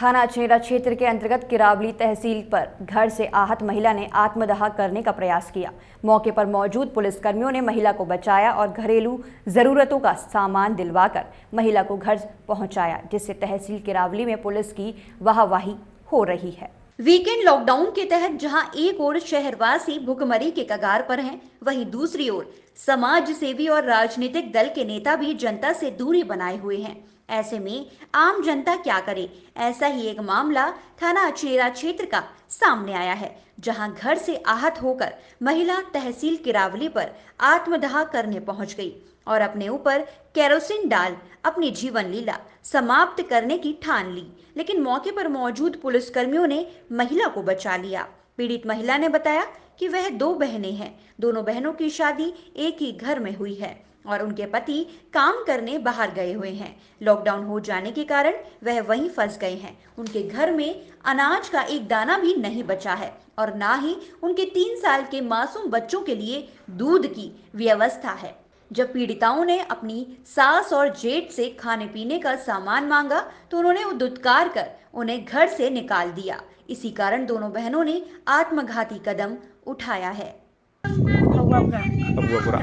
थाना अछनेरा क्षेत्र के अंतर्गत किरावली तहसील पर घर से आहत महिला ने आत्मदाह करने का प्रयास किया। मौके पर मौजूद पुलिसकर्मियों ने महिला को बचाया और घरेलू जरूरतों का सामान दिलवाकर महिला को घर पहुंचाया, जिससे तहसील किरावली में पुलिस की वाहवाही हो रही है। वीकेंड लॉकडाउन के तहत जहां एक ओर शहरवासी भुखमरी के कगार पर हैं, वहीं दूसरी ओर समाज सेवी और राजनीतिक दल के नेता भी जनता से दूरी बनाए हुए हैं। ऐसे में आम जनता क्या करे, ऐसा ही एक मामला थाना अछनेरा क्षेत्र का सामने आया है, जहां घर से आहत होकर महिला तहसील किरावली पर आत्मदाह करने पहुंच गई और अपने ऊपर केरोसिन डाल अपनी जीवन लीला समाप्त करने की ठान ली। लेकिन मौके पर मौजूद पुलिसकर्मियों ने महिला को बचा लिया। पीड़ित महिला ने बताया कि वह 2 बहनें हैं। दोनों बहनों की शादी एक ही घर में हुई है और उनके पति काम करने बाहर गए हुए हैं। लॉकडाउन हो जाने के कारण वह वहीं फंस गए हैं। उनके घर में अनाज का एक दाना भी नहीं बचा है और ना ही उनके 3 साल के मासूम बच्चों के लिए दूध की व्यवस्था है। जब पीड़िताओं ने अपनी सास और जेठ से खाने पीने का सामान मांगा तो उन्होंने दुत्कार कर उन्हें घर से निकाल दिया। इसी कारण दोनों बहनों ने आत्मघाती कदम उठाया है।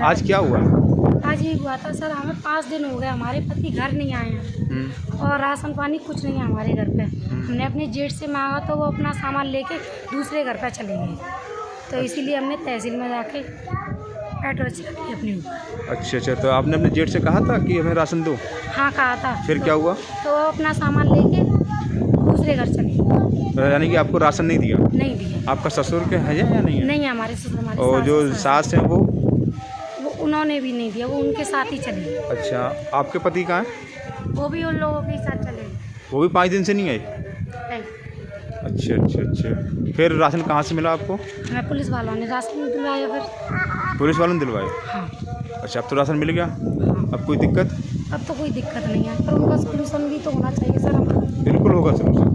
आज क्या हुआ? आज ये हुआ था सर, हमें 5 दिन हो गए, हमारे पति घर नहीं आए हैं और राशन पानी कुछ नहीं है हमारे घर पे। हमने अपने जेठ से मांगा तो वो अपना सामान लेके दूसरे घर पे चले गए, तो इसीलिए हमने तहसील में जाके पेट्रोल चला अपने ऊपर। अच्छा, तो आपने अपने जेठ से कहा था कि हमें राशन दो? हाँ, कहा था। फिर क्या हुआ? तो वो अपना सामान लेके दूसरे घर चले गए। यानी कि आपको राशन नहीं दिया? नहीं दिया। आपका ससुर के है या नहीं है? नहीं है, हमारे ससुर हमारे और जो सास है वो उन्होंने भी नहीं दिया, वो उनके साथ ही चले गए। अच्छा, आपके पति कहाँ है? वो भी उन लोगों के साथ चले गए। वो भी 5 दिन से नहीं आए? नहीं। अच्छा। फिर राशन कहाँ से मिला आपको? हमें पुलिस वालों ने राशन दिलवाया। फिर पुलिस वालों ने दिलवाए? हाँ। अच्छा, अब तो राशन मिल गया? हाँ। अब कोई दिक्कत? अब तो कोई दिक्कत नहीं है, पर उनका सोल्यूशन भी तो होना चाहिए सर। बिल्कुल होगा सोल्यूशन,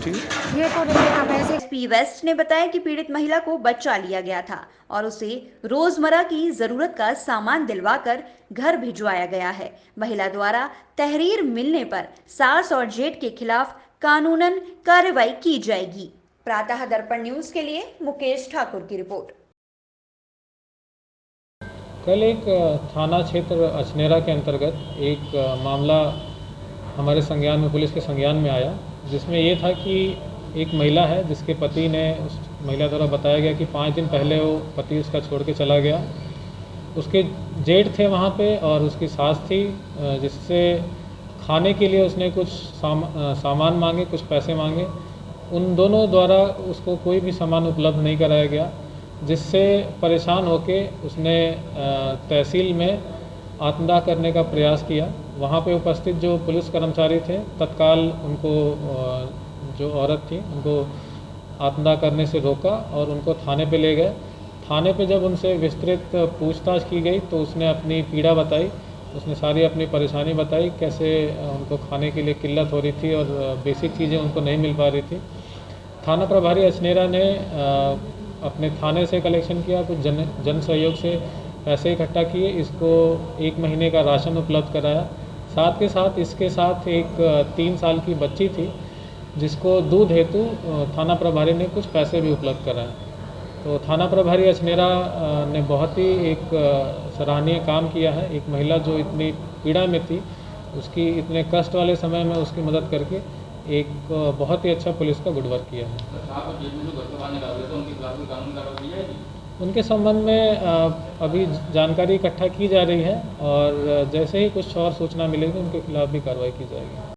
ठीक है। ये तो एसपी वेस्ट ने बताया कि पीड़ित महिला को बचा लिया गया था और उसे रोजमर्रा की जरूरत का सामान दिलवाकर घर भिजवाया गया है। महिला द्वारा तहरीर मिलने पर सास और जेठ के खिलाफ कानूनन कार्रवाई की जाएगी। प्रातः दर्पण न्यूज के लिए मुकेश ठाकुर की रिपोर्ट। कल एक थाना क्षेत्र अछनेरा के अंतर्गत एक मामला हमारे संज्ञान में, पुलिस के संज्ञान में आया, जिसमें ये था कि एक महिला है जिसके पति ने, उस महिला द्वारा बताया गया कि 5 दिन पहले वो पति उसका छोड़ के चला गया। उसके जेठ थे वहाँ पे और उसकी सास थी, जिससे खाने के लिए उसने कुछ सामान मांगे, कुछ पैसे मांगे। उन दोनों द्वारा उसको कोई भी सामान उपलब्ध नहीं कराया गया, जिससे परेशान होके उसने तहसील में आत्मदाह करने का प्रयास किया। वहाँ पे उपस्थित जो पुलिस कर्मचारी थे तत्काल उनको, जो औरत थी, उनको आत्मदाह करने से रोका और उनको थाने पे ले गए। थाने पे जब उनसे विस्तृत पूछताछ की गई तो उसने अपनी पीड़ा बताई, उसने सारी अपनी परेशानी बताई, कैसे उनको खाने के लिए किल्लत हो रही थी और बेसिक चीज़ें उनको नहीं मिल पा रही थी। थाना प्रभारी अछनेरा ने अपने थाने से कलेक्शन किया, कुछ जन सहयोग से पैसे इकट्ठा किए, इसको 1 महीने का राशन उपलब्ध कराया। साथ के साथ इसके साथ एक 3 साल की बच्ची थी जिसको दूध हेतु थाना प्रभारी ने कुछ पैसे भी उपलब्ध कराए। तो थाना प्रभारी अछनेरा ने बहुत ही एक सराहनीय काम किया है। एक महिला जो इतनी पीड़ा में थी, उसकी इतने कष्ट वाले समय में उसकी मदद करके एक बहुत ही अच्छा पुलिस का गुड वर्क किया है। उनके संबंध में अभी जानकारी इकट्ठा की जा रही है और जैसे ही कुछ और सूचना मिलेगी उनके खिलाफ भी कार्रवाई की जाएगी।